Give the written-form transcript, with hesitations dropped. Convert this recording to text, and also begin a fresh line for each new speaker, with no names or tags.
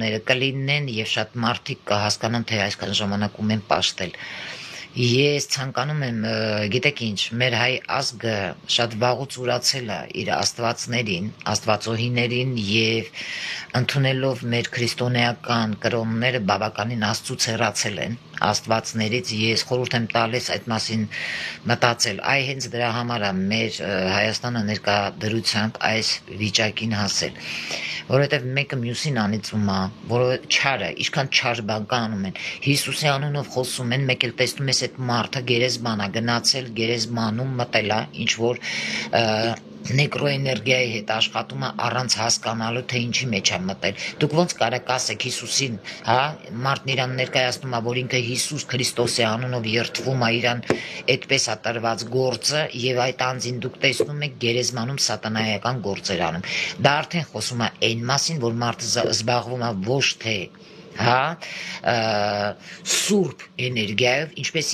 ները կլինեն եւ շատ մարդիկ կհասկանան թե այսքան ժամանակում են պաշտել ես ցանկանում եմ գիտեք ինչ մեր հայ ազգը շատ վաղուց ուրացել է իր աստվածներին աստվածոհիներին եւ ընդունելով մեր քրիստոնեական կրոնները բավականին աստծուց հեռացել են աստվածներից ես խորհուրդ եմ տալիս այդ մասին մտածել այ հենց դրա համար է մեր Հայաստանը ներկա դրությամբ այս վիճակին հասել որովհետև մեկը մյուսին անիծում է, որը չարը, ինչքան չար բան անում են։ Հիսուսի անունով խոսում են, մեկ էլ տեսնում ես այդ մարդը գերեզման է գնացել, գերեզմանում մտել է, ինչ որ նեկրոէներգիայի հետ աշխատում է առանց հասկանալու թե ինչի մեջ է մտել։ Դուք ոնց կարեք ասեք Հիսուսին, հա, մարդն իրան ներկայացնում է, որ ինքը Հիսուս Քրիստոսի անունով երթվում է իրան այդպես է տրված գործը եւ այդ անձին դուք տեսնում եք գերեզմանում սատանայական գործեր անում։ Դա արդեն խոսում է այն մասին, որ մարդը զբաղվում է ոչ թե հա սուրբ էներգիայով, ինչպես